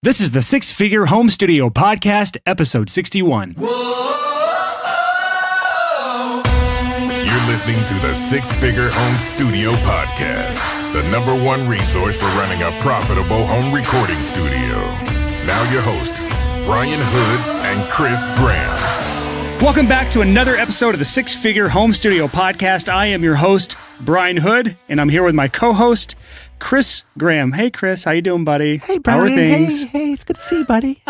This is the Six Figure Home Studio Podcast, episode 61. You're listening to the Six Figure Home Studio Podcast, the #1 resource for running a profitable home recording studio. Now your hosts, Brian Hood and Chris Graham. Welcome back to another episode of the Six Figure Home Studio Podcast. I am your host, Brian Hood, and I'm here with my co-host, Chris Graham. Hey, Chris, how you doing, buddy? Hey, Brian. How are things? Hey, it's good to see you, buddy.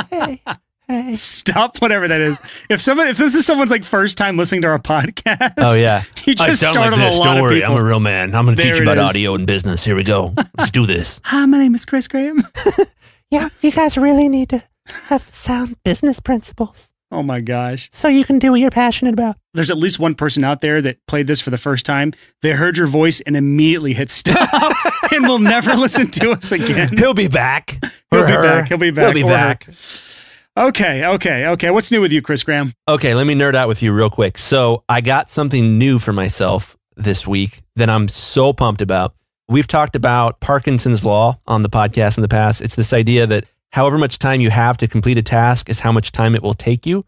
Hey. Stop whatever that is. If this is someone's like first time listening to our podcast, oh yeah, you just startled a lot of people. I'm a real man. I'm going to teach you There about it is. audio and business. Here we go. Let's do this. Hi, my name is Chris Graham. Yeah, you guys really need to have sound business principles Oh my gosh. so you can do what you're passionate about. There's at least one person out there that played this for the first time. They heard your voice and immediately hit stop and will never listen to us again. He'll be back. He'll be back. He'll be back. He'll be back. Okay. What's new with you, Chris Graham? Okay, let me nerd out with you real quick. So I got something new for myself this week that I'm so pumped about. We've talked about Parkinson's Law on the podcast in the past. It's this idea that however much time you have to complete a task is how much time it will take you.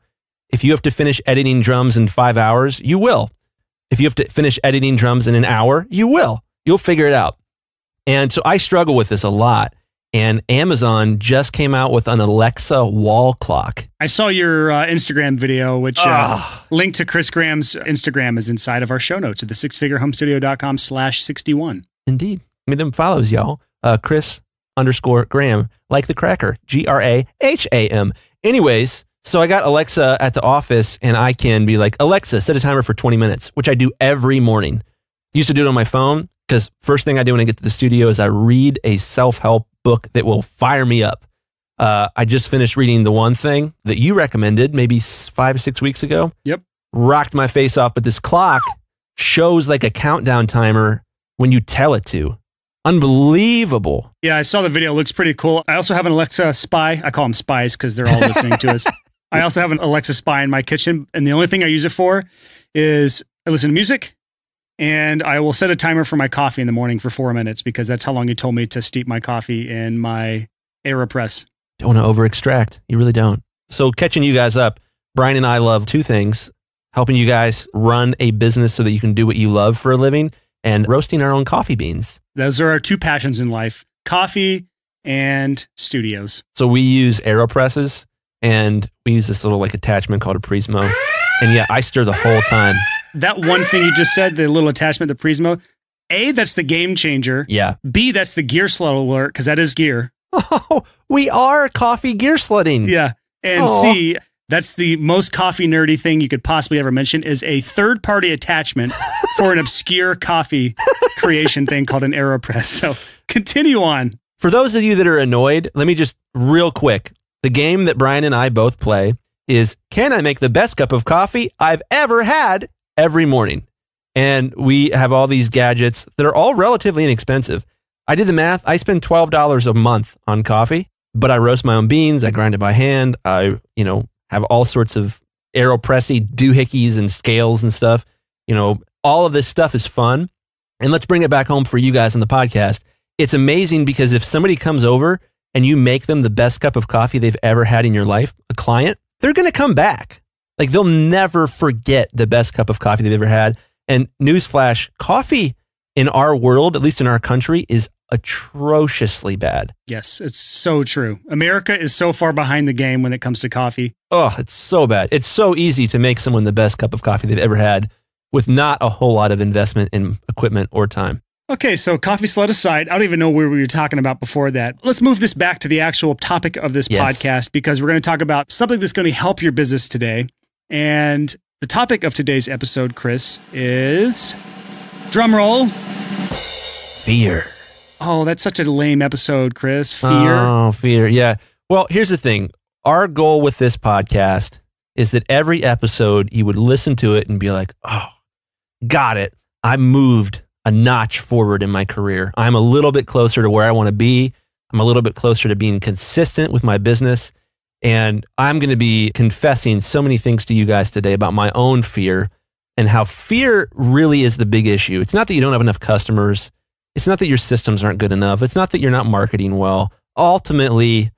If you have to finish editing drums in 5 hours, you will. If you have to finish editing drums in an hour, you will. You'll figure it out. And so I struggle with this a lot. And Amazon just came out with an Alexa wall clock. I saw your Instagram video, which link to Chris Graham's Instagram is inside of our show notes at the sixfigurehomestudio.com/61. Indeed. I mean, them follows, y'all. Chris_Graham, like the cracker. Graham. Anyways, so I got Alexa at the office, and I can be like, Alexa, set a timer for 20 minutes, which I do every morning. Used to do it on my phone, because first thing I do when I get to the studio is I read a self-help book that will fire me up. I just finished reading The One Thing that you recommended maybe 5 or 6 weeks ago. Yep. Rocked my face off, but this clock shows like a countdown timer when you tell it to. Unbelievable. Yeah, I saw the video. It looks pretty cool. I also have an Alexa Spy. I call them spies because they're all listening to us. I also have an Alexa Spy in my kitchen, and the only thing I use it for is I listen to music, and I will set a timer for my coffee in the morning for 4 minutes because that's how long you told me to steep my coffee in my AeroPress. Don't want to over extract. You really don't. So catching you guys up, Brian and I love two things: helping you guys run a business so that you can do what you love for a living, and roasting our own coffee beans. Those are our two passions in life, coffee and studios. So we use AeroPresses, and we use this little like attachment called a Prismo. And yeah, I stir the whole time. That one thing you just said, the little attachment, the Prismo, A, that's the game changer. Yeah. B, that's the gear slut alert, because that is gear. Oh, we are coffee gear sledding. Yeah. And Aw. C, that's the most coffee nerdy thing you could possibly ever mention, is a third-party attachment for an obscure coffee creation thing called an AeroPress. So continue on. For those of you that are annoyed, let me just real quick. The game that Brian and I both play is, can I make the best cup of coffee I've ever had every morning? And we have all these gadgets that are all relatively inexpensive. I did the math. I spend $12 a month on coffee, but I roast my own beans. I grind it by hand. I, have all sorts of AeroPressy doohickeys and scales and stuff. All of this stuff is fun. And let's bring it back home for you guys on the podcast. It's amazing because if somebody comes over and you make them the best cup of coffee they've ever had in your life, a client, they're going to come back. Like, they'll never forget the best cup of coffee they've ever had. And newsflash, coffee in our world, at least in our country, is atrociously bad. Yes, it's so true. America is so far behind the game when it comes to coffee. Oh, it's so bad. It's so easy to make someone the best cup of coffee they've ever had with not a whole lot of investment in equipment or time. Okay, so coffee slut aside, I don't even know where we were talking about before that. Let's move this back to the actual topic of this podcast, because we're going to talk about something that's going to help your business today. And the topic of today's episode, Chris, is, drum roll, fear. Oh, that's such a lame episode, Chris. Fear. Oh, fear. Yeah. Well, here's the thing. Our goal with this podcast is that every episode you would listen to it and be like, oh, got it. I moved a notch forward in my career. I'm a little bit closer to where I want to be. I'm a little bit closer to being consistent with my business. And I'm going to be confessing so many things to you guys today about my own fear and how fear really is the big issue. It's not that you don't have enough customers. It's not that your systems aren't good enough. It's not that you're not marketing well. Ultimately,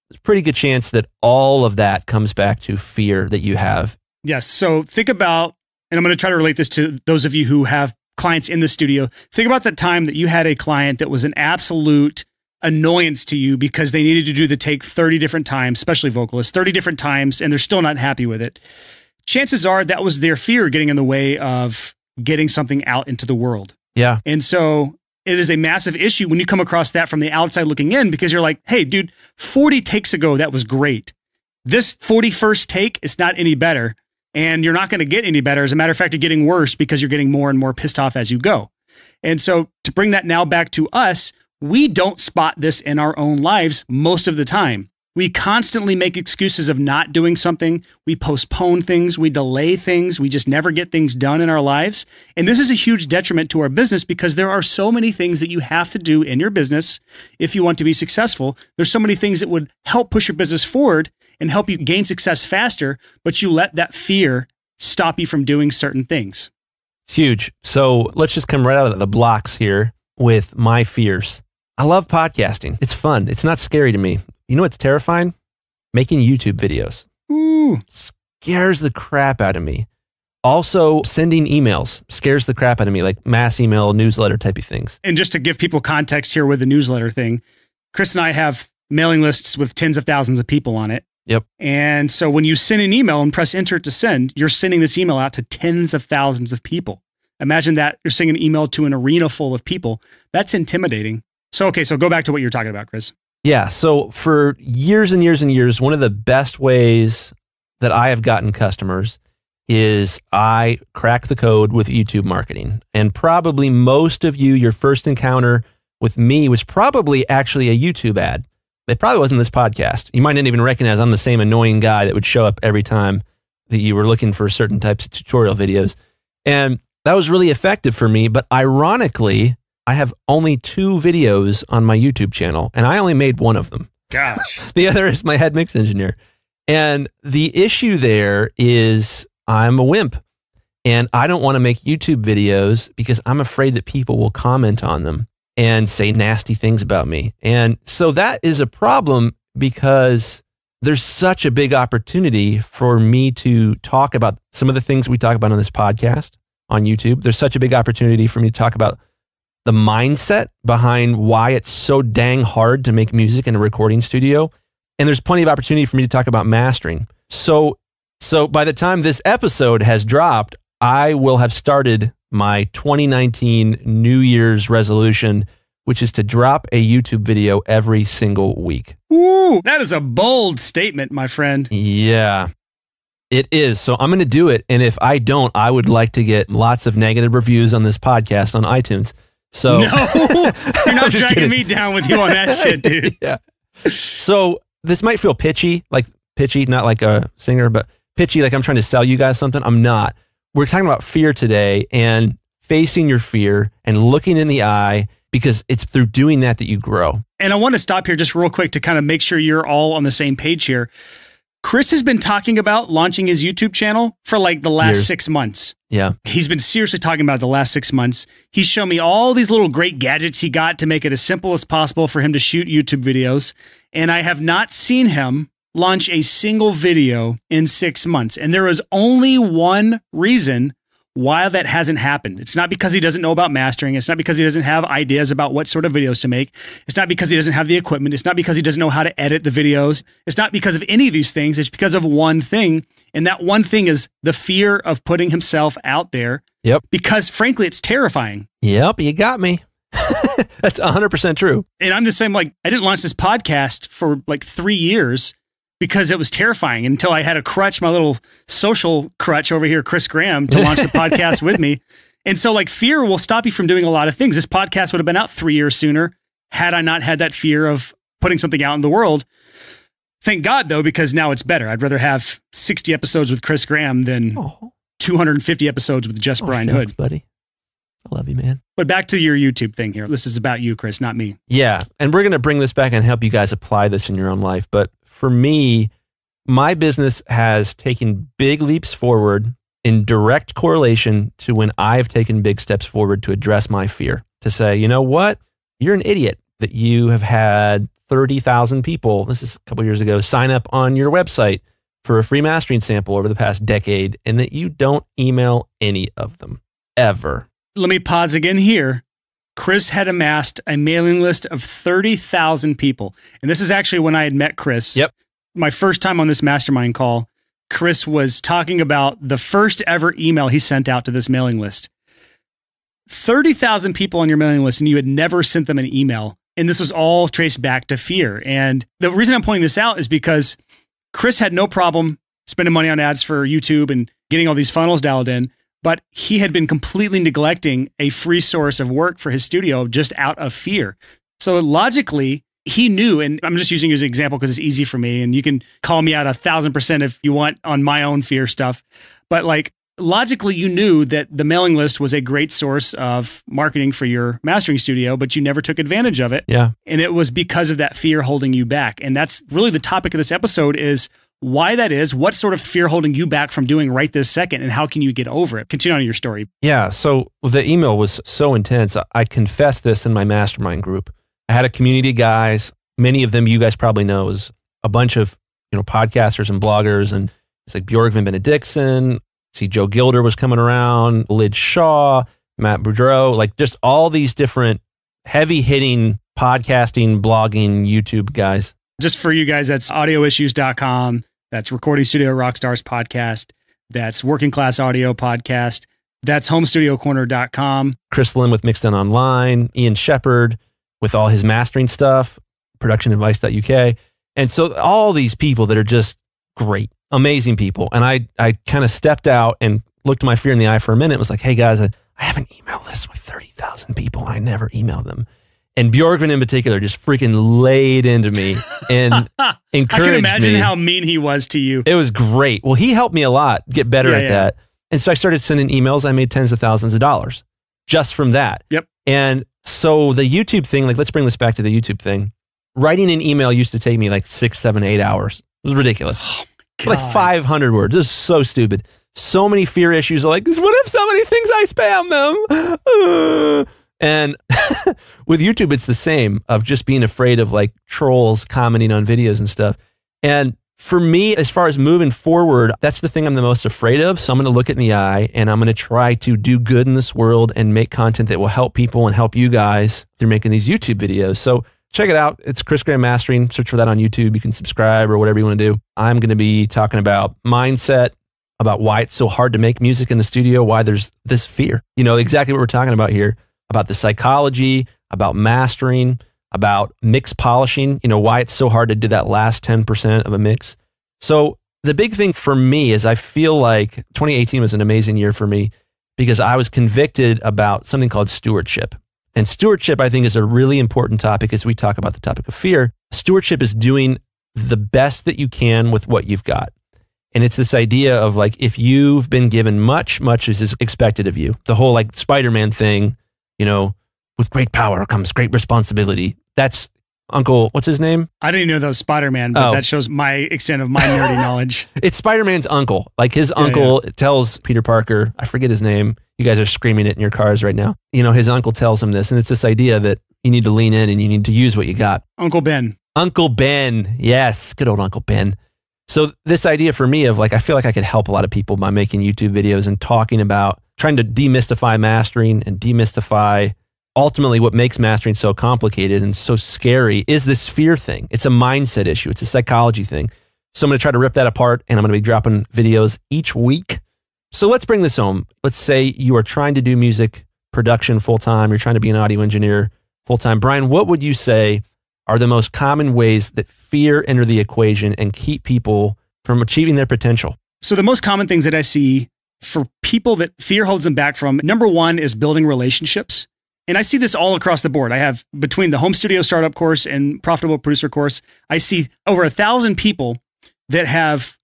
there's a pretty good chance that all of that comes back to fear that you have. Yes. So think about, and I'm going to try to relate this to those of you who have clients in the studio. Think about the time that you had a client that was an absolute annoyance to you because they needed to do the take 30 different times, especially vocalists, 30 different times, and they're still not happy with it. Chances are that was their fear getting in the way of getting something out into the world. Yeah. And so it is a massive issue when you come across that from the outside looking in, because you're like, hey, dude, 40 takes ago, that was great. This 41st take is not any better, and you're not going to get any better. As a matter of fact, you're getting worse because you're getting more and more pissed off as you go. And so to bring that now back to us, we don't spot this in our own lives most of the time. We constantly make excuses of not doing something. We postpone things. We delay things. We just never get things done in our lives. And this is a huge detriment to our business because there are so many things that you have to do in your business if you want to be successful. There's so many things that would help push your business forward and help you gain success faster, but you let that fear stop you from doing certain things. It's huge. So let's just come right out of the blocks here with my fears. I love podcasting. It's fun. It's not scary to me. You know what's terrifying? Making YouTube videos. Ooh. Scares the crap out of me. Also, sending emails scares the crap out of me, like mass email, newsletter type of things. And just to give people context here with the newsletter thing, Chris and I have mailing lists with tens of thousands of people on it. Yep. And so when you send an email and press enter to send, you're sending this email out to tens of thousands of people. Imagine that you're sending an email to an arena full of people. That's intimidating. So, okay, so go back to what you're talking about, Chris. Yeah. So for years and years and years, one of the best ways that I have gotten customers is I crack the code with YouTube marketing. And probably most of you, your first encounter with me was probably actually a YouTube ad. It probably wasn't this podcast. You might not even recognize I'm the same annoying guy that would show up every time that you were looking for certain types of tutorial videos. And that was really effective for me. But ironically, I have only 2 videos on my YouTube channel, and I only made one of them. Gosh. The other is my head mix engineer. And the issue there is I'm a wimp, and I don't want to make YouTube videos because I'm afraid that people will comment on them and say nasty things about me. And so that is a problem because there's such a big opportunity for me to talk about some of the things we talk about on this podcast on YouTube. There's such a big opportunity for me to talk about the mindset behind why it's so dang hard to make music in a recording studio. And there's plenty of opportunity for me to talk about mastering. So by the time this episode has dropped, I will have started my 2019 New Year's resolution, which is to drop a YouTube video every single week. Ooh, that is a bold statement, my friend. Yeah, it is. So I'm going to do it. And if I don't, I would like to get lots of negative reviews on this podcast on iTunes. So no, you're not dragging me down with you on that shit, dude. Yeah. So this might feel pitchy, not like a singer, but pitchy, like I'm trying to sell you guys something. I'm not. We're talking about fear today and facing your fear and looking in the eye, because it's through doing that you grow. And I want to stop here just real quick to kind of make sure you're all on the same page here. Chris has been talking about launching his YouTube channel for like the last 6 months. Yeah. He's been seriously talking about it the last 6 months. He's shown me all these little great gadgets he got to make it as simple as possible for him to shoot YouTube videos. And I have not seen him launch a single video in 6 months. And there is only one reason why that hasn't happened. It's not because he doesn't know about mastering. It's not because he doesn't have ideas about what sort of videos to make. It's not because he doesn't have the equipment. It's not because he doesn't know how to edit the videos. It's not because of any of these things. It's because of one thing. And that one thing is the fear of putting himself out there. Yep. Because frankly, it's terrifying. Yep. You got me. That's 100% true. And I'm the same. Like, I didn't launch this podcast for like 3 years because it was terrifying until I had a crutch, my little social crutch over here, Chris Graham, to launch the podcast with me. And so like fear will stop you from doing a lot of things. This podcast would have been out 3 years sooner had I not had that fear of putting something out in the world. Thank God though, because now it's better. I'd rather have 60 episodes with Chris Graham than 250 episodes with just Brian Hood. Buddy. I love you, man. But back to your YouTube thing here. This is about you, Chris, not me. Yeah. And we're going to bring this back and help you guys apply this in your own life. But for me, my business has taken big leaps forward in direct correlation to when I've taken big steps forward to address my fear. To say, you know what? You're an idiot that you have had 30,000 people, this is a couple years ago, sign up on your website for a free mastering sample over the past decade, and that you don't email any of them ever. Let me pause again here. Chris had amassed a mailing list of 30,000 people. And this is actually when I had met Chris. Yep. My first time on this mastermind call, Chris was talking about the first ever email he sent out to this mailing list. 30,000 people on your mailing list, and you had never sent them an email. And this was all traced back to fear. And the reason I'm pointing this out is because Chris had no problem spending money on ads for YouTube and getting all these funnels dialed in, but he had been completely neglecting a free source of work for his studio just out of fear. So logically, he knew, and I'm just using you as an example because it's easy for me, and you can call me out 1,000% if you want on my own fear stuff. But like logically, you knew that the mailing list was a great source of marketing for your mastering studio, but you never took advantage of it. Yeah. And it was because of that fear holding you back. And that's really the topic of this episode is why that is, what sort of fear holding you back from doing right this second, and how can you get over it? Continue on your story. Yeah. So the email was so intense. I confessed this in my mastermind group. I had a community of guys. Many of them you guys probably know is a bunch of podcasters and bloggers, and it's like Bjorgvin Benediktsson. See, Joe Gilder was coming around, Lid Shaw, Matt Boudreau, like just all these different heavy hitting podcasting, blogging, YouTube guys. Just for you guys, that's audioissues.com. That's Recording Studio Rockstars podcast. That's Working Class Audio podcast. That's homestudiocorner.com. Chris Lynn with Mixed In Online, Ian Shepard with all his mastering stuff, productionadvice.uk. And so all these people that are just great, amazing people. And I kind of stepped out and looked my fear in the eye for a minute. It was like, hey guys, I have an email list with 30,000 people. I never email them. And Bjorgvin in particular just freaking laid into me and encouraged me. I can imagine how mean he was to you. It was great. Well, he helped me a lot get better at that. And so I started sending emails. I made tens of thousands of dollars just from that. Yep. And so the YouTube thing, like, let's bring this back to the YouTube thing. Writing an email used to take me like 6, 7, 8 hours. It was ridiculous. Oh my God. Like 500 words. It was so stupid. So many fear issues. Like, what if somebody thinks I spam them? And with YouTube, it's the same, of just being afraid of like trolls commenting on videos and stuff. And for me, as far as moving forward, that's the thing I'm the most afraid of. So I'm going to look it in the eye, and I'm going to try to do good in this world and make content that will help people and help you guys through making these YouTube videos. So check it out. It's Chris Graham Mastering. Search for that on YouTube. You can subscribe or whatever you want to do. I'm going to be talking about mindset, about why it's so hard to make music in the studio, why there's this fear. You know, exactly what we're talking about here, about the psychology, about mastering, about mix polishing, you know, why it's so hard to do that last 10% of a mix. So the big thing for me is I feel like 2018 was an amazing year for me because I was convicted about something called stewardship. And stewardship, I think, is a really important topic as we talk about the topic of fear. Stewardship is doing the best that you can with what you've got. And it's this idea of like, if you've been given much is expected of you. The whole like Spider-Man thing, you know, with great power comes great responsibility. That's Uncle, what's his name? I didn't even know that was Spider-Man, but that shows my extent of my nerdy knowledge. It's Spider-Man's uncle. Like his uncle tells Peter Parker, I forget his name. You guys are screaming it in your cars right now. You know, his uncle tells him this, and it's this idea that you need to lean in and you need to use what you got. Uncle Ben. Uncle Ben. Yes. Good old Uncle Ben. So this idea for me of like, I feel like I could help a lot of people by making YouTube videos and talking about trying to demystify mastering and demystify ultimately what makes mastering so complicated and so scary is this fear thing. It's a mindset issue. It's a psychology thing. So I'm going to try to rip that apart, and I'm going to be dropping videos each week. So let's bring this home. Let's say you are trying to do music production full-time. You're trying to be an audio engineer full-time. Brian, what would you say are the most common ways that fear enter the equation and keep people from achieving their potential? So the most common things that I see for people that fear holds them back from, number one is building relationships. And I see this all across the board. I have, between the home studio startup course and profitable producer course, I see over 1,000 people that have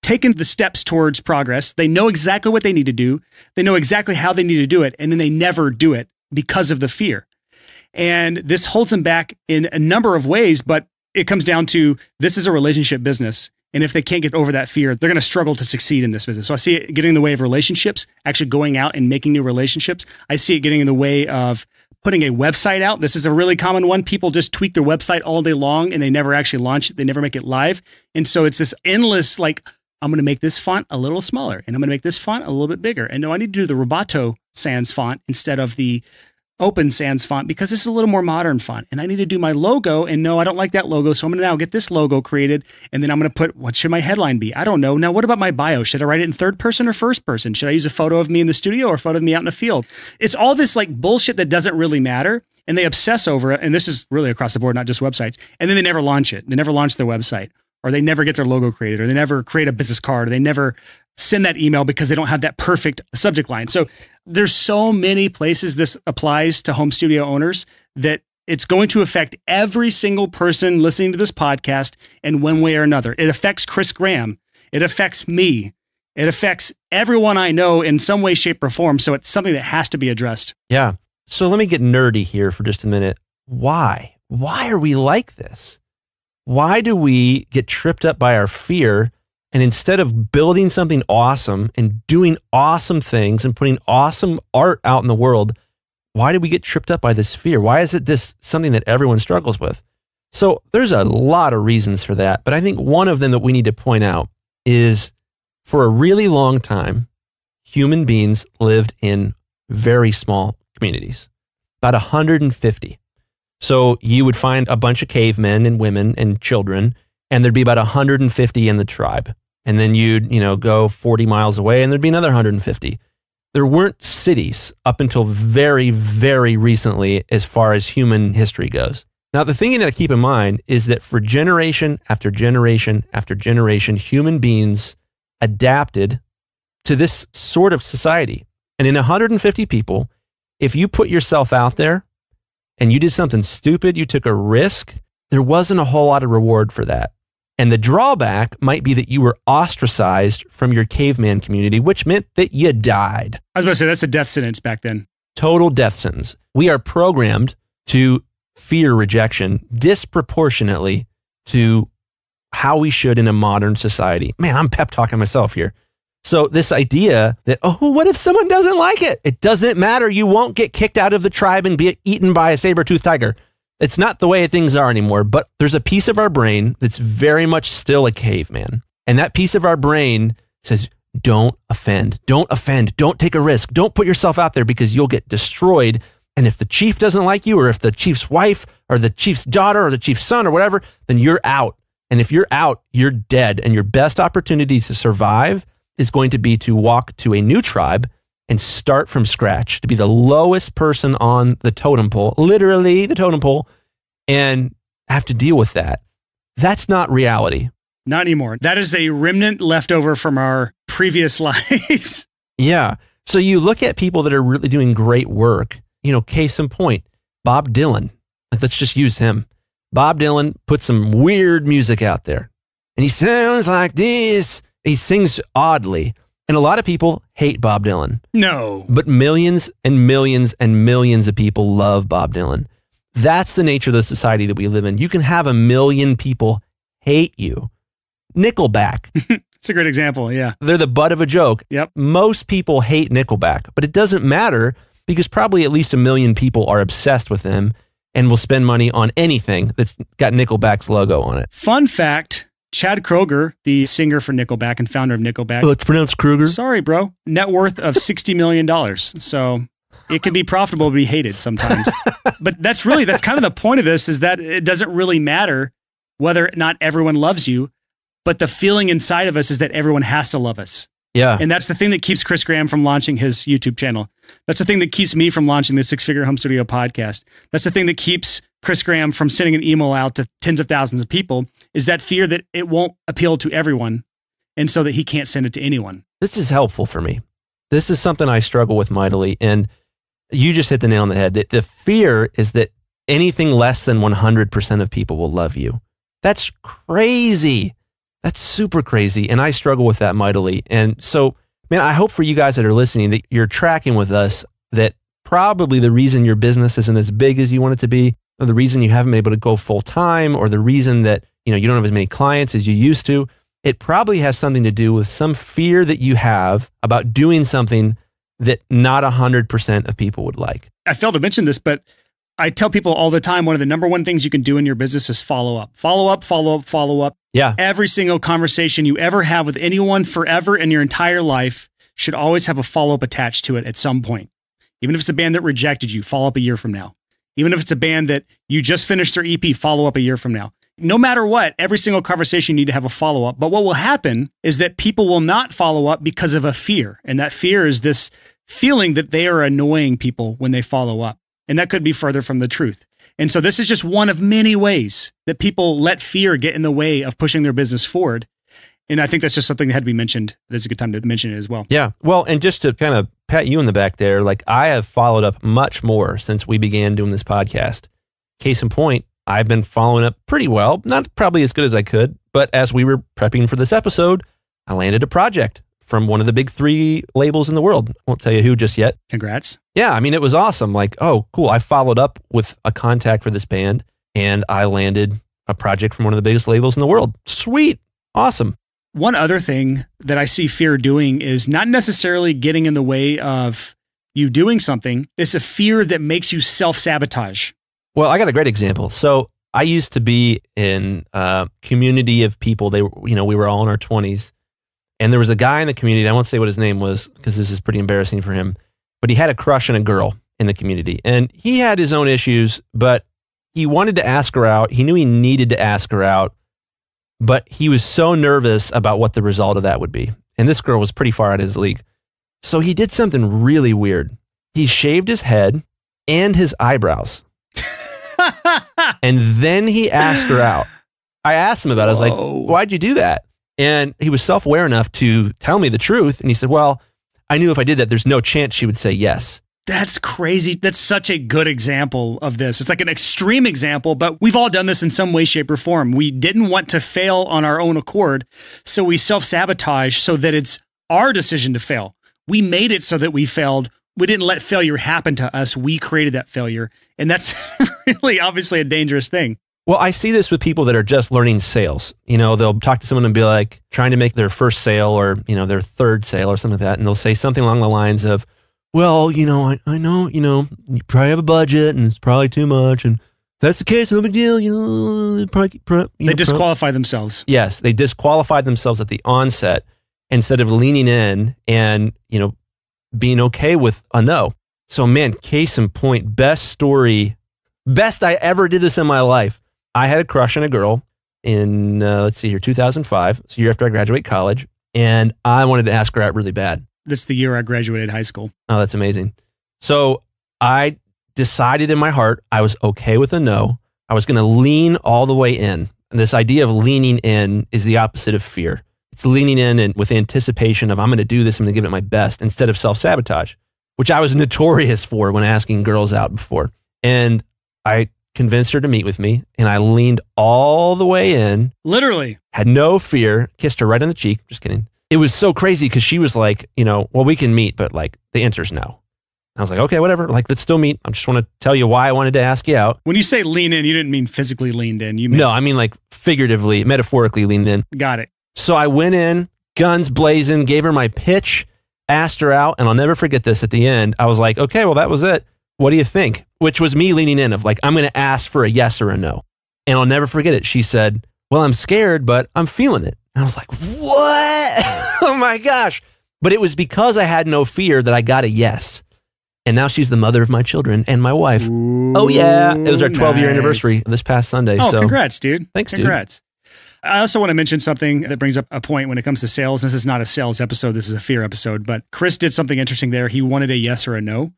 taken the steps towards progress. They know exactly what they need to do. They know exactly how they need to do it. And then they never do it because of the fear. And this holds them back in a number of ways, but it comes down to, this is a relationship business. And if they can't get over that fear, they're going to struggle to succeed in this business. So I see it getting in the way of relationships, actually going out and making new relationships. I see it getting in the way of putting a website out. This is a really common one. People just tweak their website all day long and they never actually launch it. They never make it live. And so it's this endless, like, I'm going to make this font a little smaller and I'm going to make this font a little bit bigger. And no, I need to do the Roboto Sans font instead of the Open Sans font because this is a little more modern font. And I need to do my logo. And no, I don't like that logo. So I'm going to now get this logo created. And then I'm going to put, what should my headline be? I don't know. Now, what about my bio? Should I write it in third person or first person? Should I use a photo of me in the studio or a photo of me out in the field? It's all this like bullshit that doesn't really matter. And they obsess over it. And this is really across the board, not just websites. And then they never launch it. They never launch their website, or they never get their logo created, or they never create a business card, or they never send that email because they don't have that perfect subject line. So there's so many places this applies to home studio owners that it's going to affect every single person listening to this podcast in one way or another. It affects Chris Graham. It affects me. It affects everyone I know in some way, shape, or form. So it's something that has to be addressed. Yeah. So let me get nerdy here for just a minute. Why? Why are we like this? Why do we get tripped up by our fear? And instead of building something awesome and doing awesome things and putting awesome art out in the world, why do we get tripped up by this fear? Why is it this something that everyone struggles with? So there's a lot of reasons for that. But I think one of them that we need to point out is for a really long time, human beings lived in very small communities, about 150. So you would find a bunch of cavemen and women and children, and there'd be about 150 in the tribe. And then you'd, go 40 miles away and there'd be another 150. There weren't cities up until very, very recently as far as human history goes. Now, the thing you got to keep in mind is that for generation after generation after generation, human beings adapted to this sort of society. And in 150 people, if you put yourself out there and you did something stupid, you took a risk, there wasn't a whole lot of reward for that. And the drawback might be that you were ostracized from your caveman community, which meant that you died. I was about to say, that's a death sentence back then. Total death sentence. We are programmed to fear rejection disproportionately to how we should in a modern society. Man, I'm pep talking myself here. So this idea that, oh, what if someone doesn't like it? It doesn't matter. You won't get kicked out of the tribe and be eaten by a saber-toothed tiger. It's not the way things are anymore, but there's a piece of our brain that's very much still a caveman. And that piece of our brain says, don't offend, don't take a risk, don't put yourself out there because you'll get destroyed. And if the chief doesn't like you, or if the chief's wife or the chief's daughter or the chief's son or whatever, then you're out. And if you're out, you're dead. And your best opportunity to survive is going to be to walk to a new tribe and start from scratch, to be the lowest person on the totem pole, literally the totem pole, and have to deal with that. That's not reality. Not anymore. That is a remnant left over from our previous lives. Yeah. So you look at people that are really doing great work, case in point, Bob Dylan. Let's just use him. Bob Dylan put some weird music out there, and he sounds like this. He sings oddly. And a lot of people hate Bob Dylan. No. But millions and millions and millions of people love Bob Dylan. That's the nature of the society that we live in. You can have 1 million people hate you. Nickelback. It's a great example, yeah. They're the butt of a joke. Yep. Most people hate Nickelback, but it doesn't matter because probably at least 1 million people are obsessed with them and will spend money on anything that's got Nickelback's logo on it. Fun fact, Chad Kroeger, the singer for Nickelback and founder of Nickelback. Oh, it's pronounced Kruger. Sorry, bro. Net worth of $60 million. So it can be profitable to be hated sometimes. But that's kind of the point of this, is that it doesn't really matter whether or not everyone loves you, but the feeling inside of us is that everyone has to love us. Yeah. And that's the thing that keeps Chris Graham from launching his YouTube channel. That's the thing that keeps me from launching the Six Figure Home Studio podcast. That's the thing that keeps Chris Graham from sending an email out to tens of thousands of people, is that fear that it won't appeal to everyone, and so that he can't send it to anyone. This is helpful for me. This is something I struggle with mightily. And you just hit the nail on the head. That the fear is that anything less than 100% of people will love you. That's crazy. That's super crazy. And I struggle with that mightily. And so, man, I hope for you guys that are listening that you're tracking with us, that probably the reason your business isn't as big as you want it to be, or the reason you haven't been able to go full time, or the reason that you don't have as many clients as you used to, it probably has something to do with some fear that you have about doing something that not 100% of people would like. I failed to mention this, but I tell people all the time, one of the number one things you can do in your business is follow up. Follow up, follow up, follow up. Yeah. Every single conversation you ever have with anyone forever in your entire life should always have a follow-up attached to it at some point. Even if it's a band that rejected you, follow up a year from now. Even if it's a band that you just finished their EP, follow up a year from now. No matter what, every single conversation you need to have a follow-up. But what will happen is that people will not follow up because of a fear. And that fear is this feeling that they are annoying people when they follow up. And that could be further from the truth. And so this is just one of many ways that people let fear get in the way of pushing their business forward. And I think that's just something that had to be mentioned. That's a good time to mention it as well. Yeah. Well, and just to kind of pat you in the back there, like I have followed up much more since we began doing this podcast. Case in point, I've been following up pretty well, not probably as good as I could, but as we were prepping for this episode, I landed a project from one of the big 3 labels in the world. Won't tell you who just yet. Congrats. Yeah. I mean, it was awesome. Like, oh, cool. I followed up with a contact for this band and I landed a project from one of the biggest labels in the world. Sweet. Awesome. One other thing that I see fear doing is not necessarily getting in the way of you doing something. It's a fear that makes you self-sabotage. Well, I got a great example. So I used to be in a community of people. They, we were all in our 20s. And there was a guy in the community, I won't say what his name was because this is pretty embarrassing for him, but he had a crush on a girl in the community. And he had his own issues, but he wanted to ask her out. He knew he needed to ask her out, but he was so nervous about what the result of that would be. And this girl was pretty far out of his league. So he did something really weird. He shaved his head and his eyebrows. And then he asked her out. I asked him about it. I was like, why'd you do that? And he was self-aware enough to tell me the truth. And he said, well, I knew if I did that, there's no chance she would say yes. That's crazy. That's such a good example of this. It's like an extreme example, but we've all done this in some way, shape, or form. We didn't want to fail on our own accord, so we self-sabotage so that it's our decision to fail. We made it so that we failed. We didn't let failure happen to us. We created that failure. And that's really obviously a dangerous thing. Well, I see this with people that are just learning sales. They'll talk to someone and be like trying to make their first sale or, their third sale or something like that. And they'll say something along the lines of, well, I know, you probably have a budget and it's probably too much. And that's the case, no big deal. They disqualify themselves. Yes, they disqualified themselves at the onset instead of leaning in and, being okay with a no. So, man, case in point, best I ever did this in my life. I had a crush on a girl in, 2005. It's the year after I graduate college. And I wanted to ask her out really bad. That's the year I graduated high school. Oh, that's amazing. So I decided in my heart I was okay with a no. I was going to lean all the way in. And this idea of leaning in is the opposite of fear. It's leaning in and with anticipation of I'm going to do this, I'm going to give it my best instead of self-sabotage, which I was notorious for when asking girls out before. And I convinced her to meet with me and I leaned all the way in. Literally. Had no fear, kissed her right on the cheek. Just kidding. It was so crazy because she was like, well, we can meet, but like the answer's no. I was like, okay, whatever. Like, let's still meet. I just want to tell you why I wanted to ask you out. When you say lean in, you didn't mean physically leaned in. No, I mean like figuratively, metaphorically leaned in. Got it. So I went in, guns blazing, gave her my pitch, asked her out, and I'll never forget this at the end. I was like, okay, well, that was it. What do you think? Which was me leaning in of like, I'm going to ask for a yes or a no. And I'll never forget it. She said, well, I'm scared, but I'm feeling it. And I was like, what? Oh my gosh. But it was because I had no fear that I got a yes. And now she's the mother of my children and my wife. Ooh, oh yeah. It was our 12-year nice. anniversary this past Sunday. Oh, so congrats, dude. Thanks, congrats. Dude. I also want to mention something that brings up a point when it comes to sales. This is not a sales episode. This is a fear episode. But Chris did something interesting there. He wanted a yes or a no.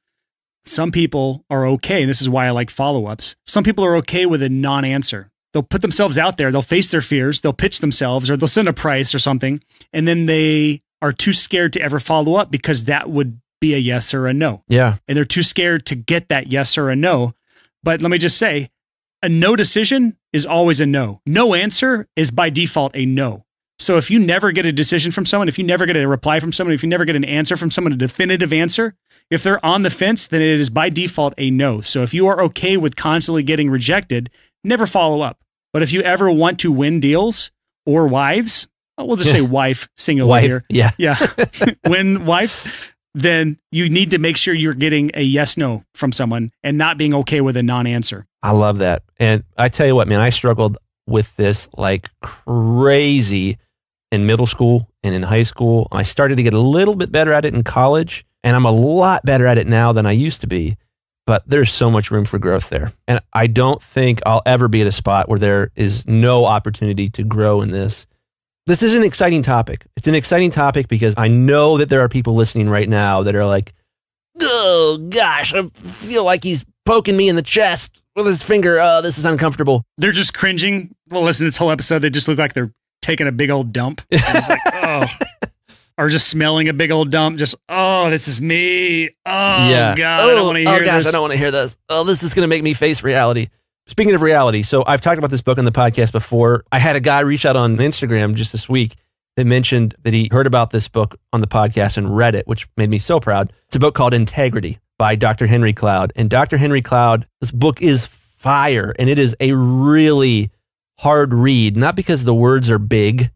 Some people are okay, and this is why I like follow-ups. Some people are okay with a non-answer. They'll put themselves out there. They'll face their fears. They'll pitch themselves, or they'll send a price or something, and then they are too scared to ever follow up because that would be a yes or a no. Yeah. And they're too scared to get that yes or a no. But let me just say, a no decision is always a no. No answer is by default a no. So if you never get a decision from someone, if you never get a reply from someone, if you never get an answer from someone, a definitive answer, if they're on the fence, then it is by default a no. So if you are okay with constantly getting rejected, never follow up. But if you ever want to win deals or wives, we'll just say wife, singular wife, here. Yeah. Yeah. Win wife. then you need to make sure you're getting a yes, no from someone and not being okay with a non-answer. I love that. And I tell you what, man, I struggled with this like crazy in middle school and in high school. I started to get a little bit better at it in college, and I'm a lot better at it now than I used to be. But there's so much room for growth there. And I don't think I'll ever be at a spot where there is no opportunity to grow in this. This is an exciting topic. It's an exciting topic because I know that there are people listening right now that are like, oh gosh, I feel like he's poking me in the chest with his finger. Oh, this is uncomfortable. They're just cringing. Well, listen to this whole episode. They just look like they're taking a big old dump. It's like, oh. Or just smelling a big old dump. Just, oh, this is me. Oh, yeah. God, I don't want to hear this. Oh, gosh, I don't want to hear this. Oh, this is going to make me face reality. Speaking of reality, so I've talked about this book on the podcast before. I had a guy reach out on Instagram just this week that mentioned that he heard about this book on the podcast and read it, which made me so proud. It's a book called Integrity by Dr. Henry Cloud. And Dr. Henry Cloud, this book is fire, and it is a really hard read, not because the words are big,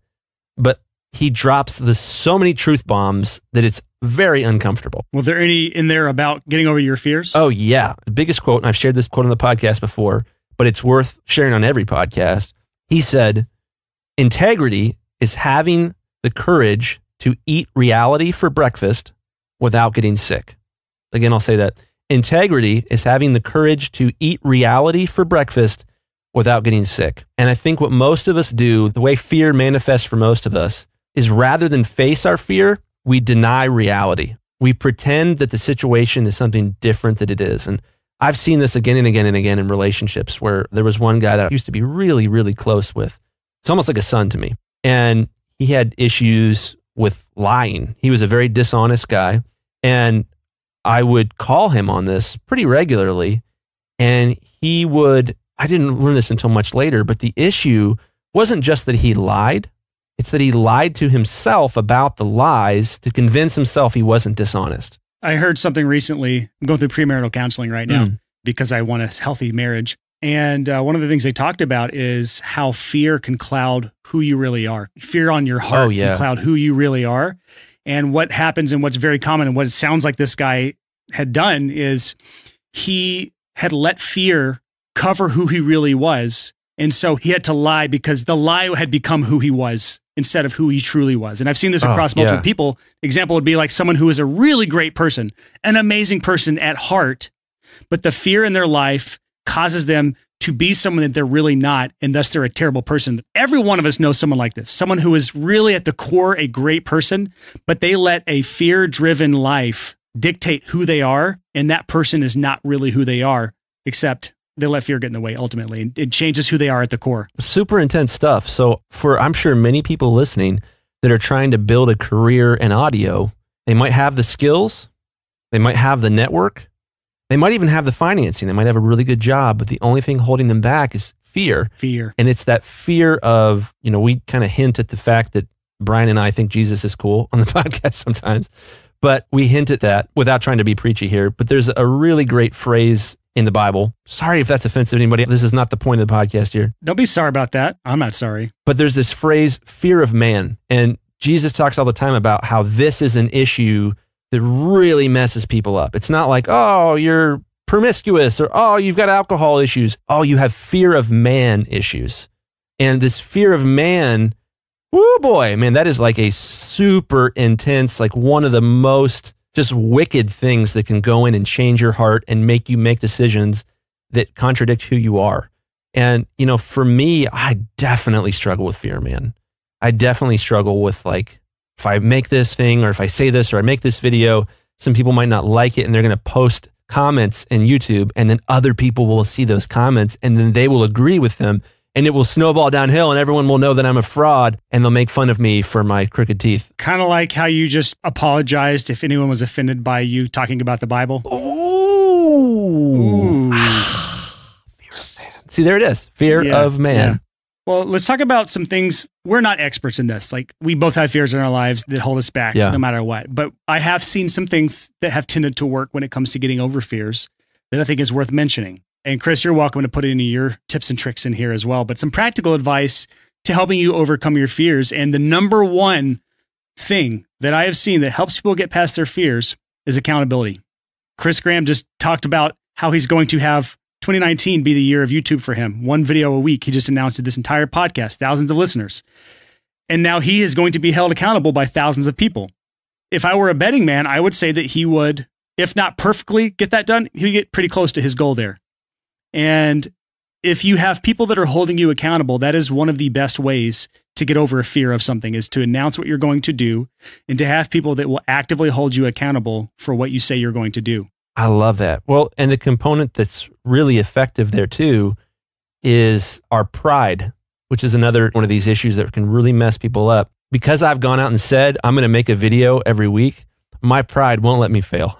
but he drops so many truth bombs that it's very uncomfortable. Was there any in there about getting over your fears? Oh, yeah. The biggest quote, and I've shared this quote on the podcast before, but it's worth sharing on every podcast. He said, integrity is having the courage to eat reality for breakfast without getting sick. Again, I'll say that. Integrity is having the courage to eat reality for breakfast without getting sick. And I think what most of us do, the way fear manifests for most of us, is rather than face our fear, we deny reality. We pretend that the situation is something different than it is. And I've seen this again and again and again in relationships where there was one guy that I used to be really, really close with. It's almost like a son to me. And he had issues with lying. He was a very dishonest guy. And I would call him on this pretty regularly. And he would, I didn't learn this until much later, but the issue wasn't just that he lied. It's that he lied to himself about the lies to convince himself he wasn't dishonest. I heard something recently. I'm going through premarital counseling right now because I want a healthy marriage. And one of the things they talked about is how fear can cloud who you really are. Fear on your heart can cloud who you really are. And what happens and what's very common and what it sounds like this guy had done is he had let fear cover who he really was. And so he had to lie because the lie had become who he was instead of who he truly was. And I've seen this across multiple people. Example would be like someone who is a really great person, an amazing person at heart, but the fear in their life causes them to be someone that they're really not, and thus they're a terrible person. Every one of us knows someone like this, someone who is really at the core a great person, but they let a fear-driven life dictate who they are, and that person is not really who they are, except they let fear get in the way ultimately. And it changes who they are at the core. Super intense stuff. So for, I'm sure many people listening that are trying to build a career in audio, they might have the skills, they might have the network, they might even have the financing, they might have a really good job, but the only thing holding them back is fear. Fear. And it's that fear of, you know, we kind of hint at the fact that Brian and I think Jesus is cool on the podcast sometimes, but we hint at that without trying to be preachy here. But there's a really great phrase in the Bible. Sorry if that's offensive to anybody. This is not the point of the podcast here. Don't be sorry about that. I'm not sorry. But there's this phrase, fear of man. And Jesus talks all the time about how this is an issue that really messes people up. It's not like, oh, you're promiscuous or, oh, you've got alcohol issues. Oh, you have fear of man issues. And this fear of man, oh boy, man, that is like a super intense, like one of the most just wicked things that can go in and change your heart and make you make decisions that contradict who you are. And, you know, for me, I definitely struggle with fear, man. I definitely struggle with like, if I make this thing or if I say this or I make this video, some people might not like it and they're going to post comments in YouTube, and then other people will see those comments and then they will agree with them, and it will snowball downhill and everyone will know that I'm a fraud and they'll make fun of me for my crooked teeth. Kind of like how you just apologized if anyone was offended by you talking about the Bible. Ooh. Fear of man. See, there it is. Fear of man. Yeah. Well, let's talk about some things. We're not experts in this. Like, we both have fears in our lives that hold us back no matter what. But I have seen some things that have tended to work when it comes to getting over fears that I think is worth mentioning. And Chris, you're welcome to put any of your tips and tricks in here as well. But some practical advice to helping you overcome your fears. And the number one thing that I have seen that helps people get past their fears is accountability. Chris Graham just talked about how he's going to have 2019 be the year of YouTube for him. 1 video a week. He just announced this entire podcast, thousands of listeners. And now he is going to be held accountable by thousands of people. If I were a betting man, I would say that he would, if not perfectly get that done, he would get pretty close to his goal there. And if you have people that are holding you accountable, that is one of the best ways to get over a fear of something, is to announce what you're going to do and to have people that will actively hold you accountable for what you say you're going to do. I love that. Well, and the component that's really effective there too is our pride, which is another one of these issues that can really mess people up. Because I've gone out and said, I'm going to make a video every week, my pride won't let me fail.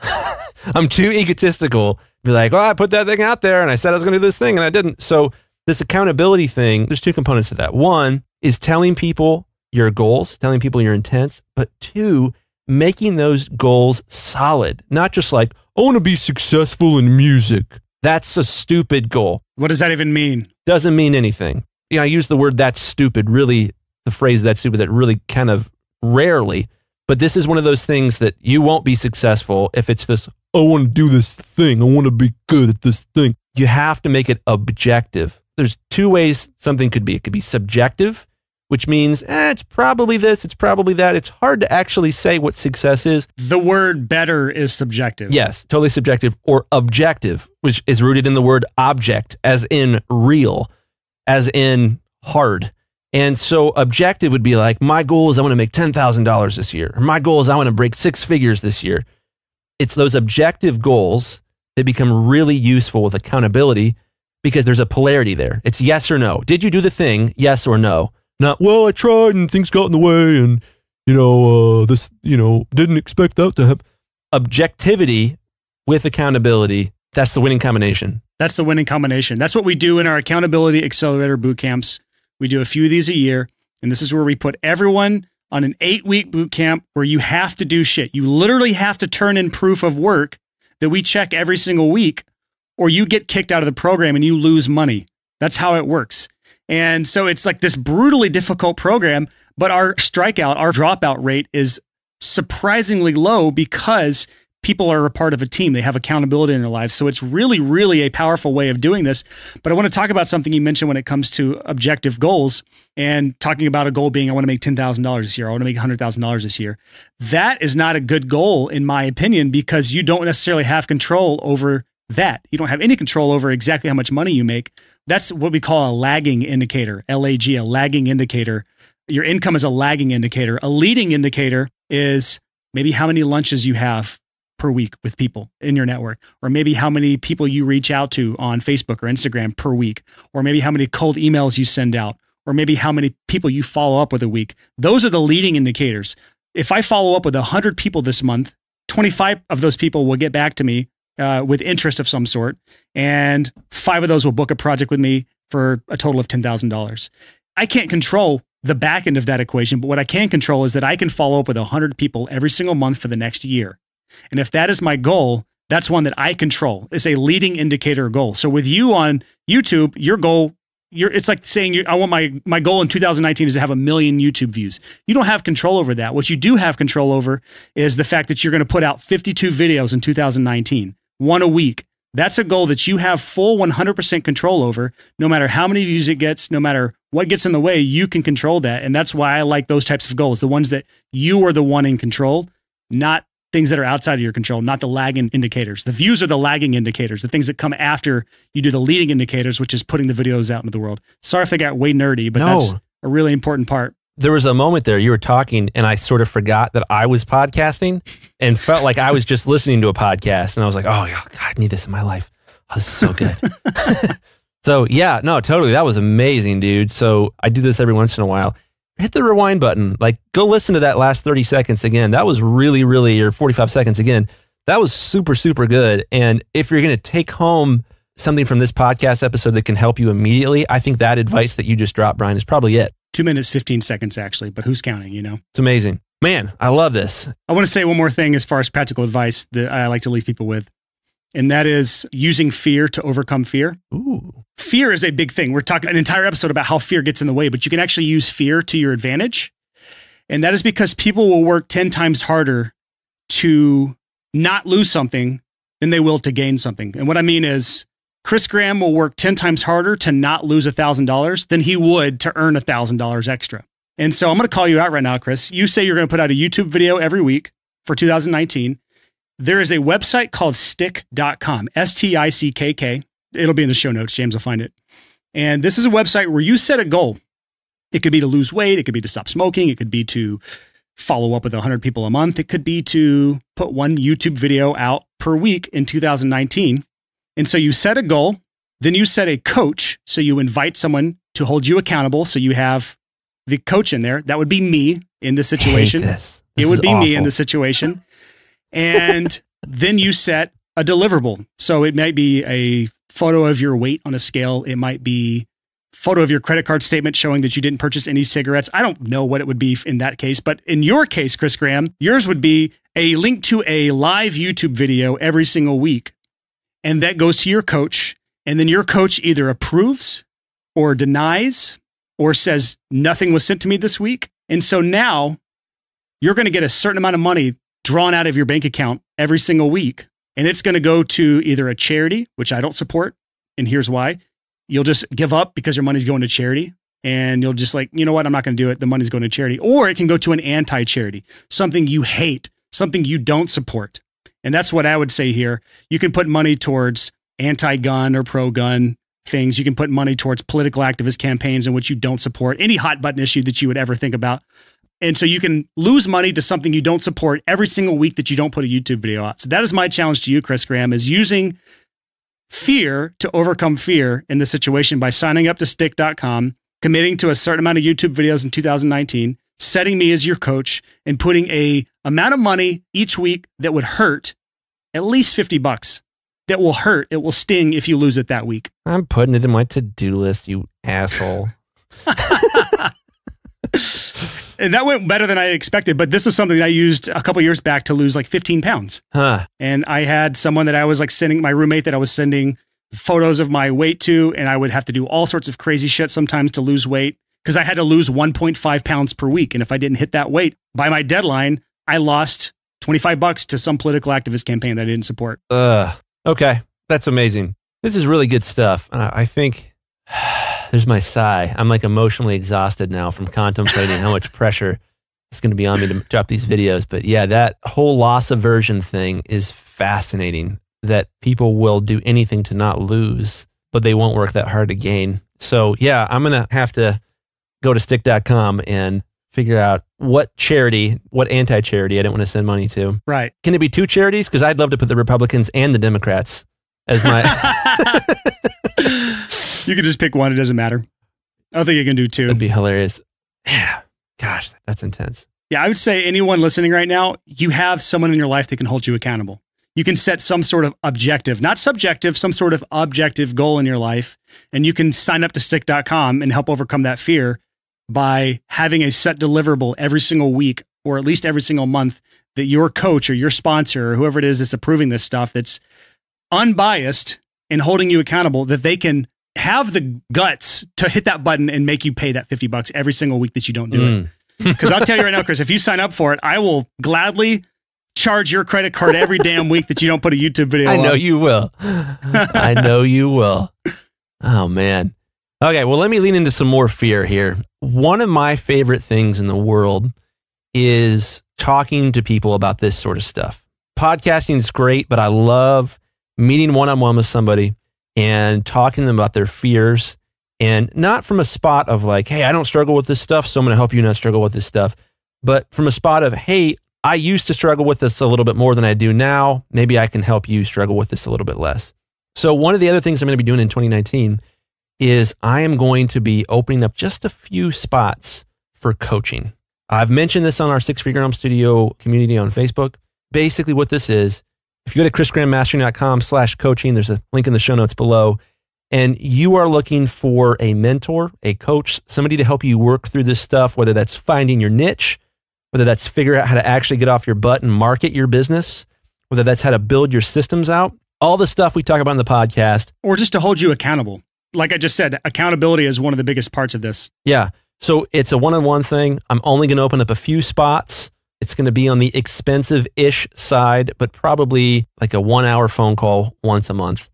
I'm too egotistical. Be like, oh, I put that thing out there and I said I was going to do this thing and I didn't. So this accountability thing, there's 2 components to that. One is telling people your goals, telling people your intents, but 2, making those goals solid. Not just like, I want to be successful in music. That's a stupid goal. What does that even mean? Doesn't mean anything. You know, I use the word that's stupid, really, the phrase that's stupid, that really kind of rarely. But this is one of those things that you won't be successful if it's this, I want to do this thing. I want to be good at this thing. You have to make it objective. There's 2 ways something could be. It could be subjective, which means it's probably this, it's probably that. It's hard to actually say what success is. The word better is subjective. Yes, totally subjective. Or objective, which is rooted in the word object, as in real, as in hard. And so objective would be like, my goal is I want to make $10,000 this year. Or my goal is I want to break 6 figures this year. It's those objective goals that become really useful with accountability because there's a polarity there. It's yes or no. Did you do the thing? Yes or no. Not, well, I tried and things got in the way and, didn't expect that to happen. Objectivity with accountability, that's the winning combination. That's the winning combination. That's what we do in our Accountability Accelerator boot camps. We do a few of these a year, and this is where we put everyone on an 8-week boot camp where you have to do shit. You literally have to turn in proof of work that we check every single week, or you get kicked out of the program and you lose money. That's how it works. And so it's like this brutally difficult program, but our dropout rate is surprisingly low because people are a part of a team. They have accountability in their lives. So it's really, really a powerful way of doing this. But I want to talk about something you mentioned when it comes to objective goals and talking about a goal being, I want to make $10,000 this year. I want to make $100,000 this year. That is not a good goal, in my opinion, because you don't necessarily have control over that. You don't have any control over exactly how much money you make. That's what we call a lagging indicator, LAG, a lagging indicator. Your income is a lagging indicator. A leading indicator is maybe how many lunches you have per week with people in your network, or maybe how many people you reach out to on Facebook or Instagram per week, or maybe how many cold emails you send out, or maybe how many people you follow up with a week. Those are the leading indicators. If I follow up with 100 people this month, 25 of those people will get back to me with interest of some sort, and 5 of those will book a project with me for a total of $10,000. I can't control the back end of that equation, but what I can control is that I can follow up with 100 people every single month for the next year. And if that is my goal, that's one that I control. It's a leading indicator goal. So with you on YouTube, your goal, it's like saying, I want my goal in 2019 is to have 1 million YouTube views. You don't have control over that. What you do have control over is the fact that you're going to put out 52 videos in 2019, 1 a week. That's a goal that you have full 100% control over. No matter how many views it gets, no matter what gets in the way, you can control that. And that's why I like those types of goals, the ones that you are the one in control, not things that are outside of your control, not the lagging indicators. The views are the lagging indicators, the things that come after you do the leading indicators, which is putting the videos out into the world. Sorry if I got way nerdy, but that's a really important part. There was a moment there you were talking and I sort of forgot that I was podcasting and felt like I was just listening to a podcast. And I was like, oh, God, I need this in my life. Oh, this is so good. So yeah, no, totally. That was amazing, dude. So I do this every once in a while. Hit the rewind button. Like, go listen to that last 30 seconds again. That was really, really, or 45 seconds again. That was super, super good. And if you're going to take home something from this podcast episode that can help you immediately, I think that advice that you just dropped, Brian, is probably it. 2 minutes, 15 seconds, actually, but who's counting, you know? It's amazing. Man, I love this. I want to say one more thing as far as practical advice that I like to leave people with, and that is using fear to overcome fear. Ooh. Fear is a big thing. We're talking an entire episode about how fear gets in the way, but you can actually use fear to your advantage. And that is because people will work 10 times harder to not lose something than they will to gain something. And what I mean is Chris Graham will work 10 times harder to not lose $1,000 than he would to earn $1,000 extra. And so I'm going to call you out right now, Chris. You say you're going to put out a YouTube video every week for 2019. There is a website called stick.com, STICKK. It'll be in the show notes. James will find it. And this is a website where you set a goal. It could be to lose weight. It could be to stop smoking. It could be to follow up with 100 people a month. It could be to put one YouTube video out per week in 2019. And so you set a goal, then you set a coach. So you invite someone to hold you accountable. So you have the coach in there. That would be me in this situation. This it would be awful. me in this situation. And then you set a deliverable. So it might be a photo of your weight on a scale. It might be photo of your credit card statement showing that you didn't purchase any cigarettes. I don't know what it would be in that case, but in your case, Chris Graham, yours would be a link to a live YouTube video every single week. And that goes to your coach. And then your coach either approves or denies or says nothing was sent to me this week. And so now you're going to get a certain amount of money drawn out of your bank account every single week. And it's going to go to either a charity, which I don't support. And here's why. You'll just give up because your money's going to charity. And you'll just like, you know what? I'm not going to do it. The money's going to charity. Or it can go to an anti-charity, something you hate, something you don't support. And that's what I would say here. You can put money towards anti-gun or pro-gun things. You can put money towards political activist campaigns in which you don't support, any hot button issue that you would ever think about. And so you can lose money to something you don't support every single week that you don't put a YouTube video out. So that is my challenge to you, Chris Graham, is using fear to overcome fear in this situation by signing up to stick.com, committing to a certain amount of YouTube videos in 2019, setting me as your coach, and putting a amount of money each week that would hurt, at least $50. That will hurt. It will sting if you lose it that week. I'm putting it in my to-do list, you asshole. And that went better than I expected, but this is something that I used a couple years back to lose like 15 pounds. Huh. And I had someone that I was like sending, my roommate that I was sending photos of my weight to, and I would have to do all sorts of crazy shit sometimes to lose weight because I had to lose 1.5 pounds per week. And if I didn't hit that weight by my deadline, I lost $25 to some political activist campaign that I didn't support. Okay. That's amazing. This is really good stuff. I think there's my sigh. I'm like emotionally exhausted now from contemplating how much pressure it's going to be on me to drop these videos. But yeah, that whole loss aversion thing is fascinating, that people will do anything to not lose, but they won't work that hard to gain. So yeah, I'm going to have to go to stick.com and figure out what charity, what anti-charity I don't want to send money to. Right. Can it be two charities? Because I'd love to put the Republicans and the Democrats as my... You could just pick one. It doesn't matter. I don't think you can do two. That'd be hilarious. Yeah. Gosh, that's intense. Yeah, I would say anyone listening right now, you have someone in your life that can hold you accountable. You can set some sort of objective, not subjective, some sort of objective goal in your life. And you can sign up to stick.com and help overcome that fear by having a set deliverable every single week, or at least every single month, that your coach or your sponsor or whoever it is that's approving this stuff, that's unbiased and holding you accountable, that they can have the guts to hit that button and make you pay that $50 every single week that you don't do it. Because I'll tell you right now, Chris, if you sign up for it, I will gladly charge your credit card every damn week that you don't put a YouTube video I know up. you will. I know you will. Oh, man. Okay, well, let me lean into some more fear here. One of my favorite things in the world is talking to people about this sort of stuff. Podcasting is great, but I love meeting one-on-one with somebody and talking to them about their fears, and not from a spot of like, hey, I don't struggle with this stuff, so I'm going to help you not struggle with this stuff, but from a spot of, hey, I used to struggle with this a little bit more than I do now. Maybe I can help you struggle with this a little bit less. So one of the other things I'm going to be doing in 2019 is I am going to be opening up just a few spots for coaching. I've mentioned this on our Six Figure Home Studio community on Facebook. Basically what this is, if you go to chrisgrahammastering.com/coaching, there's a link in the show notes below, and you are looking for a mentor, a coach, somebody to help you work through this stuff, whether that's finding your niche, whether that's figure out how to actually get off your butt and market your business, whether that's how to build your systems out, all the stuff we talk about in the podcast. Or just to hold you accountable. Like I just said, accountability is one of the biggest parts of this. Yeah. So it's a one-on-one thing. I'm only going to open up a few spots It's going to be on the expensive-ish side, but probably like a 1-hour phone call once a month.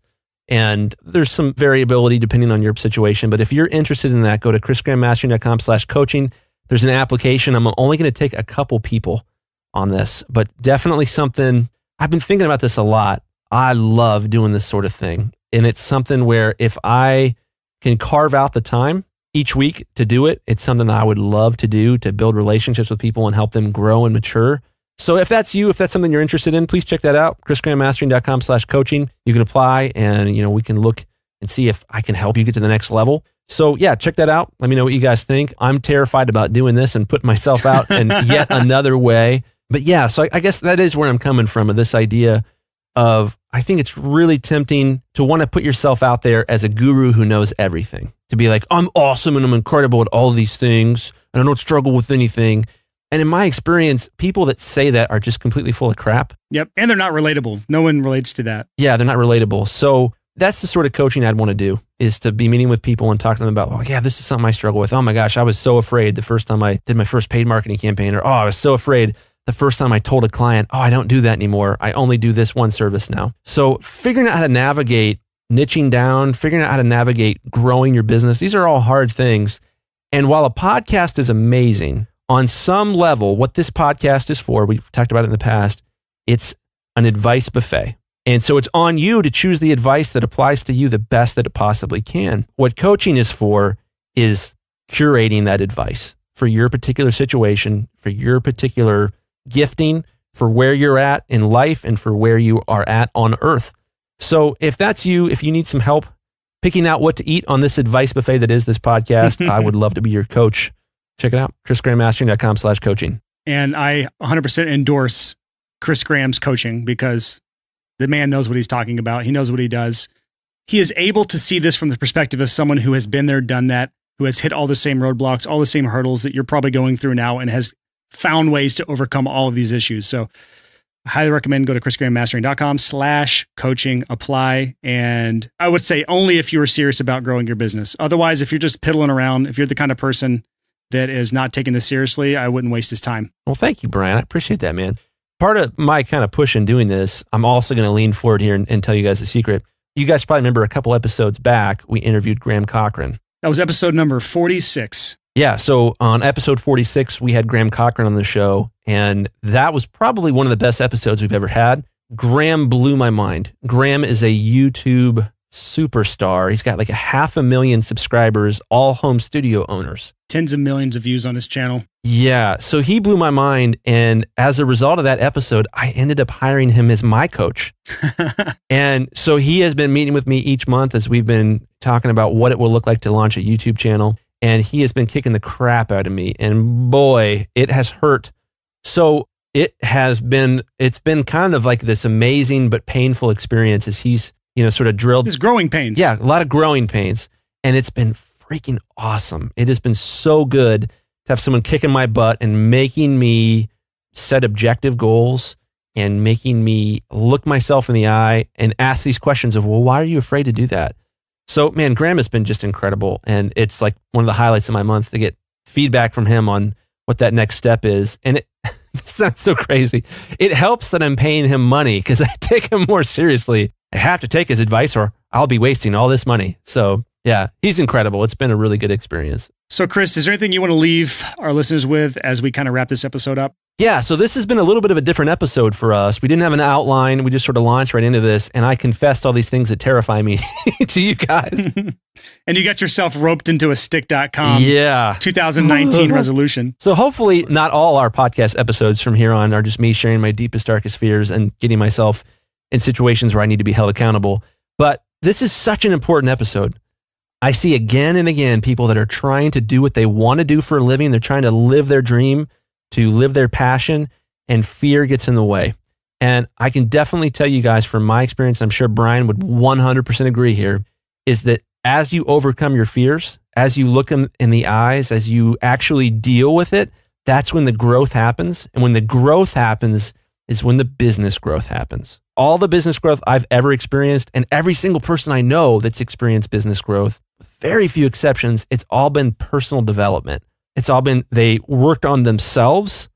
And there's some variability depending on your situation. But if you're interested in that, go to chrisgrahammastering.com/coaching. There's an application. I'm only going to take a couple people on this, but definitely something. I've been thinking about this a lot. I love doing this sort of thing. And it's something where if I can carve out the time each week to do it, it's something that I would love to do to build relationships with people and help them grow and mature. So if that's you, if that's something you're interested in, please check that out. chrisgrahammastering.com/coaching. You can apply and, we can look and see if I can help you get to the next level. So yeah, check that out. Let me know what you guys think. I'm terrified about doing this and putting myself out in yet another way. But yeah, so I guess that is where I'm coming from, of this idea of, I think it's really tempting to want to put yourself out there as a guru who knows everything. To be like, I'm awesome and I'm incredible at all of these things and I don't struggle with anything. And in my experience, people that say that are just completely full of crap. Yep. And they're not relatable. No one relates to that. Yeah, they're not relatable. So that's the sort of coaching I'd want to do, is to be meeting with people and talking to them about, oh yeah, this is something I struggle with. Oh my gosh, I was so afraid the first time I did my first paid marketing campaign, or I was so afraid the first time I told a client, I don't do that anymore. I only do this one service now. So figuring out how to navigate niching down, figuring out how to navigate growing your business, these are all hard things. And while a podcast is amazing, on some level, what this podcast is for, we've talked about it in the past, it's an advice buffet. And so it's on you to choose the advice that applies to you the best that it possibly can. What coaching is for is curating that advice for your particular situation, for your particular gifting, for where you're at in life, and for where you are at on earth. So if that's you, if you need some help picking out what to eat on this advice buffet that is this podcast, I would love to be your coach. Check it out, chrisgrahammastering.com/coaching. And I 100% endorse Chris Graham's coaching, because the man knows what he's talking about. He knows what he does. He is able to see this from the perspective of someone who has been there, done that, who has hit all the same roadblocks, all the same hurdles that you're probably going through now, and has found ways to overcome all of these issues. So I highly recommend go to chrisgrahammastering.com/coaching, apply. And I would say only if you are serious about growing your business. Otherwise, if you're just piddling around, if you're the kind of person that is not taking this seriously, I wouldn't waste his time. Well, thank you, Brian. I appreciate that, man. Part of my kind of push in doing this, I'm also going to lean forward here and tell you guys a secret. You guys probably remember a couple episodes back, we interviewed Graham Cochran. That was episode number 46. Yeah. So on episode 46, we had Graham Cochran on the show, and that was probably one of the best episodes we've ever had. Graham blew my mind. Graham is a YouTube superstar. He's got like 500,000 subscribers, all home studio owners. Tens of millions of views on his channel. Yeah. So he blew my mind. And as a result of that episode, I ended up hiring him as my coach. And so he has been meeting with me each month as we've been talking about what it will look like to launch a YouTube channel. And he has been kicking the crap out of me. And boy, it has hurt. So it's been kind of like this amazing but painful experience as he's, sort of drilled. There's growing pains. Yeah, a lot of growing pains. And it's been freaking awesome. It has been so good to have someone kicking my butt and making me set objective goals and making me look myself in the eye and ask these questions of, well, why are you afraid to do that? So, man, Graham has been just incredible. And it's like one of the highlights of my month to get feedback from him on what that next step is. And it sounds so crazy. It helps that I'm paying him money because I take him more seriously. I have to take his advice or I'll be wasting all this money. So yeah, he's incredible. It's been a really good experience. So Chris, is there anything you want to leave our listeners with as we kind of wrap this episode up? Yeah, so this has been a little bit of a different episode for us. We didn't have an outline. We just sort of launched right into this, and I confessed all these things that terrify me to you guys. And you got yourself roped into a stick.com 2019 resolution. So hopefully not all our podcast episodes from here on are just me sharing my deepest, darkest fears and getting myself in situations where I need to be held accountable. But this is such an important episode. I see again and again people that are trying to do what they want to do for a living. They're trying to live their dream, to live their passion, and fear gets in the way. And I can definitely tell you guys from my experience, I'm sure Brian would 100% agree here, is that as you overcome your fears, as you look them in the eyes, as you actually deal with it, that's when the growth happens. And when the growth happens is when the business growth happens. All the business growth I've ever experienced, and every single person I know that's experienced business growth, with very few exceptions, it's all been personal development. It's all been, they worked on themselves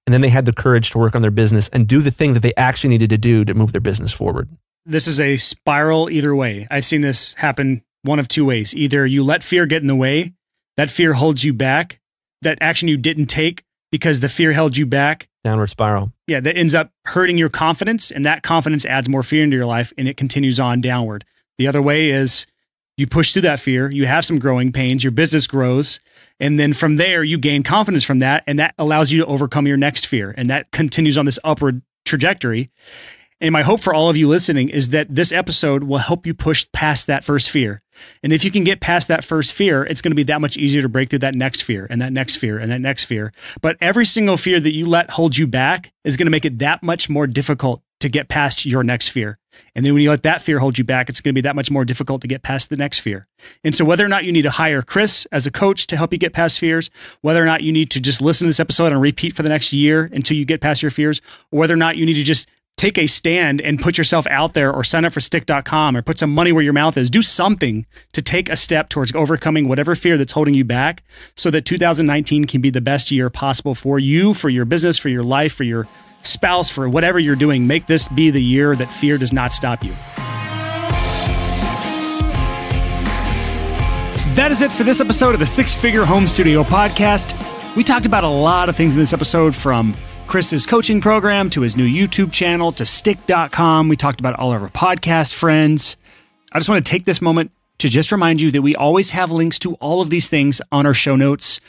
and then they had the courage to work on their business and do the thing that they actually needed to do to move their business forward. This is a spiral either way. I've seen this happen one of two ways. Either you let fear get in the way, that fear holds you back, that action you didn't take because the fear held you back. Downward spiral. Yeah, that ends up hurting your confidence, and that confidence adds more fear into your life, and it continues on downward. The other way is you push through that fear, you have some growing pains, your business grows, and then from there you gain confidence from that, and that allows you to overcome your next fear, and that continues on this upward trajectory. And my hope for all of you listening is that this episode will help you push past that first fear. And if you can get past that first fear, it's going to be that much easier to break through that next fear and that next fear and that next fear. But every single fear that you let hold you back is going to make it that much more difficult to get past your next fear. And then when you let that fear hold you back, it's going to be that much more difficult to get past the next fear. And so whether or not you need to hire Chris as a coach to help you get past fears, whether or not you need to just listen to this episode and repeat for the next year until you get past your fears, or whether or not you need to just take a stand and put yourself out there or sign up for stick.com or put some money where your mouth is. Do something to take a step towards overcoming whatever fear that's holding you back so that 2019 can be the best year possible for you, for your business, for your life, for your spouse, for whatever you're doing. Make this be the year that fear does not stop you. So that is it for this episode of the Six Figure Home Studio podcast. We talked about a lot of things in this episode, from Chris's coaching program to his new YouTube channel to stick.com. We talked about all of our podcast friends. I just want to take this moment to just remind you that we always have links to all of these things on our show notes.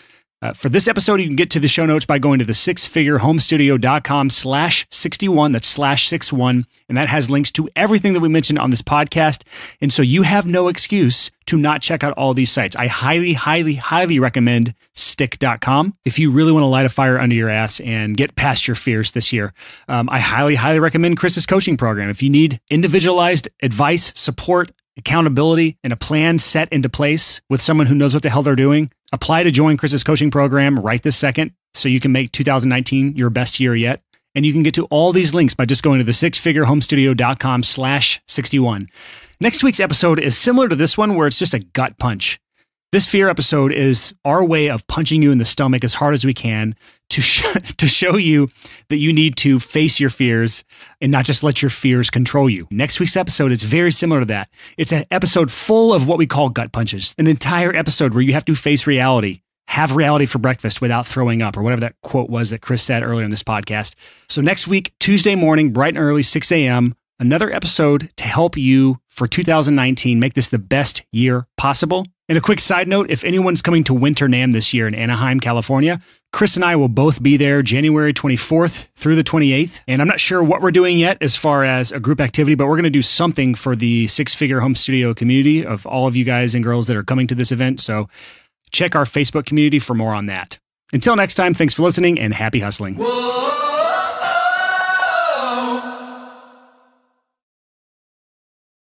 For this episode, you can get to the show notes by going to the sixfigurehomestudio.com/61. That's /61. And that has links to everything that we mentioned on this podcast. And so you have no excuse to not check out all these sites. I highly, highly, highly recommend stick.com if you really want to light a fire under your ass and get past your fears this year. I highly, highly recommend Chris's coaching program. If you need individualized advice, support, accountability, and a plan set into place with someone who knows what the hell they're doing, apply to join Chris's coaching program right this second so you can make 2019 your best year yet. And you can get to all these links by just going to the sixfigurehomestudio.com/61. Next week's episode is similar to this one, where it's just a gut punch. This fear episode is our way of punching you in the stomach as hard as we can to show you that you need to face your fears and not just let your fears control you. Next week's episode is very similar to that. It's an episode full of what we call gut punches, an entire episode where you have to face reality, have reality for breakfast without throwing up, or whatever that quote was that Chris said earlier in this podcast. So next week, Tuesday morning, bright and early, 6 a.m., another episode to help you for 2019 make this the best year possible. And a quick side note, if anyone's coming to Winter NAMM this year in Anaheim, California, Chris and I will both be there January 24th through the 28th. And I'm not sure what we're doing yet as far as a group activity, but we're going to do something for the Six Figure Home Studio community of all of you guys and girls that are coming to this event. So check our Facebook community for more on that. Until next time, thanks for listening and happy hustling. Whoa.